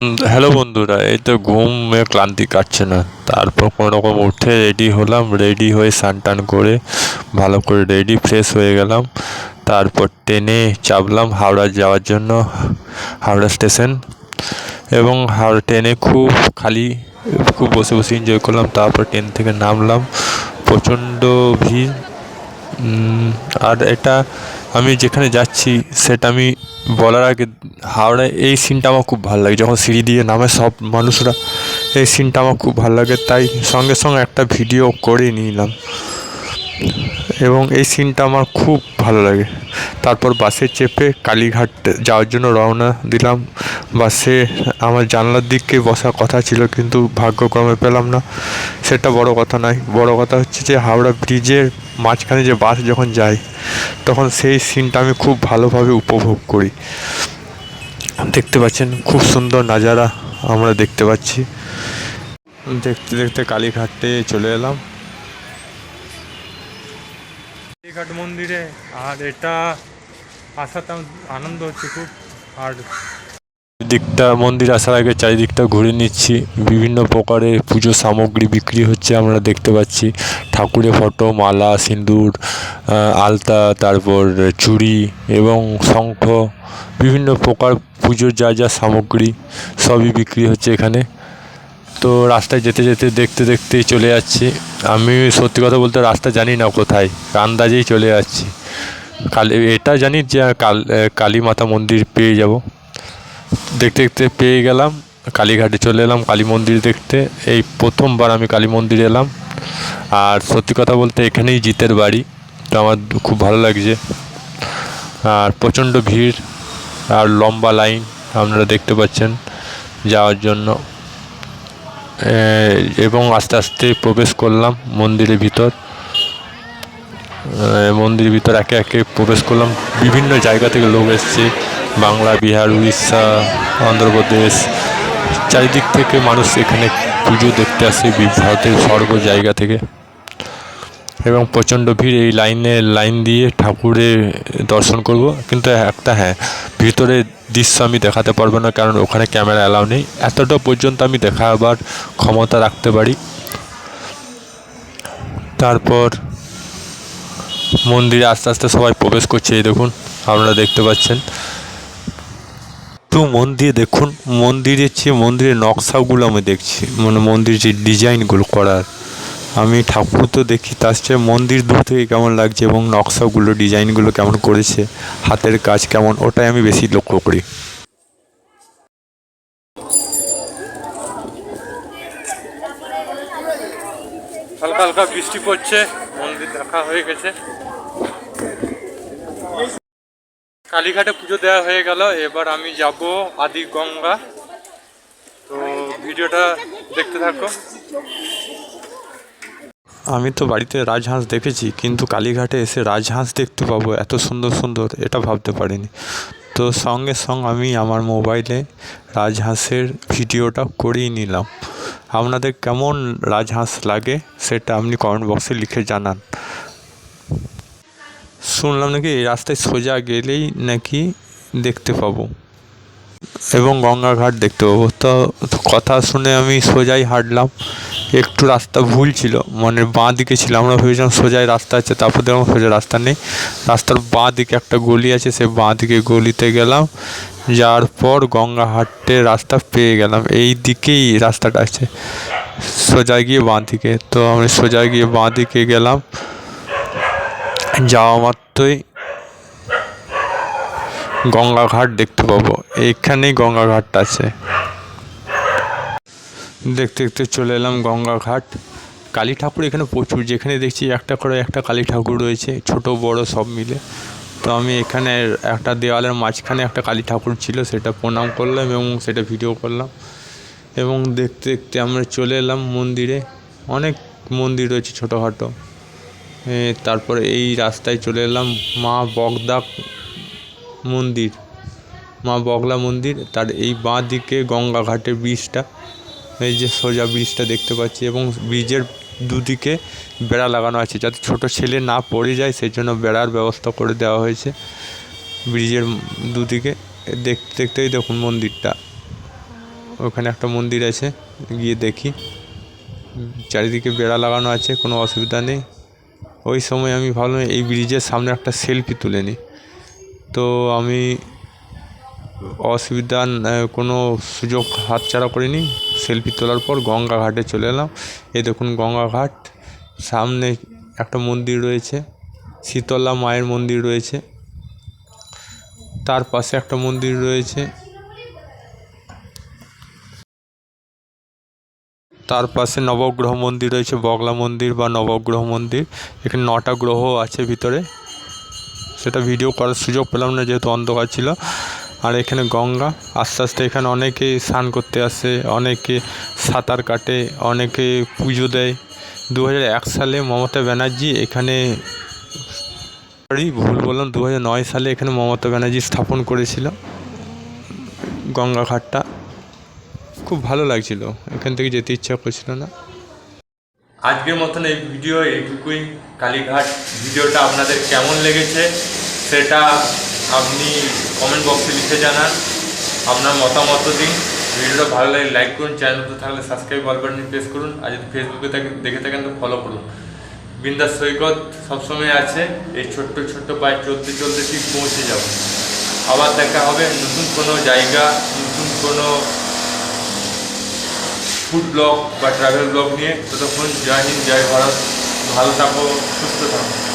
Hello বন্ধুরা, এই তো ঘুমে ক্লান্তি কাটছে না। তারপর কোনো রকম উঠে রেডি হলাম, রেডি হয়ে স্নান টান করে ভালো করে রেডি ফ্রেশ হয়ে গেলাম। তারপর ট্রেনে চাপলাম হাওড়া যাওয়ার জন্য, হাওড়া স্টেশন। এবং হাওড়া ট্রেনে খুব বসে বসে এনজয় করলাম। তারপর ট্রেন থেকে নামলাম, প্রচণ্ড ভিড়। আর এটা আমি যেখানে যাচ্ছি সেটা আমি বলার আগে, হাওড়ায় এই সিনটা আমার খুব ভালো লাগে, যখন সিঁড়ি দিয়ে নামে সব মানুষরা, এই সিনটা আমার খুব ভালো লাগে। তাই সঙ্গে সঙ্গে একটা ভিডিও করে নিলাম এবং এই সিনটা আমার খুব ভালো লাগে। তারপর বাসে চেপে কালীঘাট যাওয়ার জন্য রওনা দিলাম। বাসে আমার জানলার দিকে বসার কথা ছিল, কিন্তু ভাগ্যক্রমে পেলাম না। সেটা বড় কথা নয়, বড় কথা হচ্ছে যে হাওড়া ব্রিজের মাঝখানে যে বাস যখন যায়, তখন সেই সিনটা আমি খুব ভালোভাবে উপভোগ করি। দেখতে পাচ্ছেন খুব সুন্দর নাজারা আমরা দেখতে পাচ্ছি। দেখতে দেখতে কালীঘাটে চলে এলাম, কালীঘাট মন্দিরে। আর এটা আসাতে আনন্দ হচ্ছে খুব। আর দিকটা মন্দির আসার আগে চারিদিকটা ঘুরে নিচ্ছি, বিভিন্ন প্রকারের পুজো সামগ্রী বিক্রি হচ্ছে আমরা দেখতে পাচ্ছি। ঠাকুরের ফটো, মালা, সিঁদুর, আলতা, তারপর চুড়ি এবং শঙ্খ, বিভিন্ন প্রকার পুজোর যা যা সামগ্রী সবই বিক্রি হচ্ছে এখানে। তো রাস্তায় যেতে যেতে দেখতে দেখতেই চলে যাচ্ছি। আমি সত্যি কথা বলতে রাস্তা জানি না কোথায়, আন্দাজেই চলে যাচ্ছি। এটা জানি যে কালী মাতা মন্দির পেয়ে যাব। দেখতে দেখতে পেয়ে গেলাম, কালীঘাটে চলে এলাম কালী মন্দির দেখতে। এই প্রথমবার আমি কালী মন্দিরে এলাম। আর সত্যি কথা বলতে এখানেই জিতের বাড়ি, তো আমার খুব ভালো লাগছে। আর প্রচণ্ড ভিড় আর লম্বা লাইন আপনারা দেখতে পাচ্ছেন যাওয়ার জন্য। এবং আস্তে আস্তে প্রবেশ করলাম মন্দিরের ভিতর। মন্দিরের ভিতর একে একে প্রবেশ করলাম। বিভিন্ন জায়গা থেকে লোক এসছে, বাংলা, বিহার, উড়িষ্যা, অন্ধ্রপ্রদেশ, চারিদিক থেকে মানুষ এখানে পুজো দেখতে আসে ভারতের সর্ব জায়গা থেকে। এবং প্রচণ্ড ভিড়, এই লাইন দিয়ে ঠাকুরের দর্শন করব। কিন্তু ভিতরের দৃশ্য আমি দেখাতে পারবো না, কারণ ওখানে ক্যামেরা অ্যালাউ নেই। এতটা পর্যন্ত আমি দেখাবার ক্ষমতা রাখতে পারি। তারপর মন্দিরে আস্তে আস্তে সবাই প্রবেশ করছে, এই দেখুন আপনারা দেখতে পাচ্ছেন। তো মন্দিরের চেয়ে মন্দিরের নকশাগুলো আমি দেখছি, মানে মন্দিরের যে ডিজাইনগুলো করার, আমি ঠাকুর তো দেখি, তার চেয়ে মন্দির দূর থেকে কেমন লাগছে এবং নকশাগুলো, ডিজাইনগুলো কেমন করেছে, হাতের কাজ কেমন, ওটাই আমি বেশি লক্ষ্য করি। হালকা হালকা বৃষ্টি পড়ছে, মন্দির দেখা হয়ে গেছে। কালীঘাটে পুজো দেওয়া হয়ে গেল, এবার আমি যাব আদি গঙ্গা। তো ভিডিওটা দেখতে থাকো। আমি তো বাড়িতে রাজহাঁস দেখেছি, কিন্তু কালীঘাটে এসে রাজহাঁস দেখতে পাবো এত সুন্দর সুন্দর, এটা ভাবতে পারিনি। তো সঙ্গে আমি আমার মোবাইলে রাজহাঁসের ভিডিওটা করেই নিলাম। আপনাদের কেমন রাজহাঁস লাগে সেটা আপনি কমেন্ট বক্সে লিখে জানান। শুনলাম নাকি এই রাস্তায় সোজা গেলেই নাকি দেখতে পাবো এবং গঙ্গা ঘাট দেখতে পাবো। তো কথা শুনে আমি সোজাই হাঁটলাম। একটু রাস্তা ভুল ছিল, মানে বাঁ দিকে ছিল, আমরা ভেবেছিলাম সোজাই রাস্তা আছে, তারপর দেখলাম সোজা রাস্তা নেই। রাস্তার বাঁ দিকে একটা গলি আছে, সে বাঁ দিকে গলিতে গেলাম। যাওয়ার পর গঙ্গাঘাটের রাস্তা পেয়ে গেলাম, এই দিকেই রাস্তাটা আছে, সোজা গিয়ে বাঁ দিকে। তো আমি সোজা গিয়ে বাঁ দিকে গেলাম, যাওয়া মাত্রই গঙ্গাঘাট দেখতে পাবো। এইখানেই গঙ্গাঘাটটা আছে। দেখতে দেখতে চলে এলাম গঙ্গাঘাট। কালী ঠাকুর এখানে প্রচুর, যেখানে দেখছি একটা করে একটা কালী ঠাকুর রয়েছে, ছোট বড় সব মিলে। তো আমি এখানে একটা দেওয়ালের মাঝখানে একটা কালী ঠাকুর ছিল, সেটা প্রণাম করলাম এবং সেটা ভিডিও করলাম। এবং দেখতে দেখতে আমরা চলে এলাম মন্দিরে। অনেক মন্দির রয়েছে ছোটোখাটো। তারপরে এই রাস্তায় চলে এলাম মা বগলা মন্দির। তার এই বাঁ দিকে গঙ্গাঘাটের ব্রিজটা, এই যে সোজা ব্রিজটা দেখতে পাচ্ছি, এবং ব্রিজের দুদিকে বেড়া লাগানো আছে যাতে ছোট ছেলে না পড়ে যায়, সেই জন্য বেড়ার ব্যবস্থা করে দেওয়া হয়েছে ব্রিজের দুদিকে। দেখতে দেখতেই দেখুন মন্দিরটা ওখানে একটা মন্দির আছে, গিয়ে দেখি। চারিদিকে বেড়া লাগানো আছে, কোনো অসুবিধা নেই। ওই সময় আমি ভাবলাম এই ব্রিজের সামনে একটা সেলফি তুলে নিই। তো আমি কোনো সুযোগ হাতছাড়া করিনি। সেলফি তোলার পর গঙ্গা ঘাটে চলে এলাম। এই দেখুন গঙ্গা ঘাট, সামনে একটা মন্দির রয়েছে, শীতলা মায়ের মন্দির রয়েছে, তার পাশে একটা মন্দির রয়েছে, তার পাশে নবগ্রহ মন্দির রয়েছে, বগলা মন্দির বা নবগ্রহ মন্দির। এখানে 9টা গ্রহ আছে ভিতরে, সেটা ভিডিও করার সুযোগ পেলাম না যেহেতু অন্ধকার ছিল। আর এখানে গঙ্গা, আস্তে আস্তে এখানে অনেকে স্নান করতে আসে, অনেকে সাঁতার কাটে, অনেকে পুজো দেয়। 2001 সালে মমতা ব্যানার্জি এখানে, ভুল বললাম, 2009 সালে এখানে মমতা ব্যানার্জি স্থাপন করেছিল গঙ্গা ঘাটটা। খুব ভালো লাগছিল, এখান থেকে যেতে ইচ্ছা করছিল না। আজকের মতন এই ভিডিও এইটুকুই। কালীঘাট ভিডিওটা আপনাদের কেমন লেগেছে সেটা আপনি কমেন্ট বক্সে লিখে জানান, আপনার মতামত দিন। ভিডিওটা ভালো লাগলে লাইক করুন, চ্যানেলতে থাকলে সাবস্ক্রাইব বেল বাটনে প্রেস করুন, আর যদি ফেসবুকে দেখে থাকেন তো ফলো করুন। বিন্দাস সৈকত সবসময় আছে, এই ছোট্ট ছোট্ট পায়ে চলতে চলতে ঠিক পৌঁছে যাব। আবার দেখা হবে নতুন কোনো জায়গা, নতুন কোনো ফুড ব্লগ বা ট্রাভেল ব্লগ নিয়ে। ততক্ষণ জয় হিন্দ, জয় ভারত, ভালো থাকো, সুস্থ থাকো।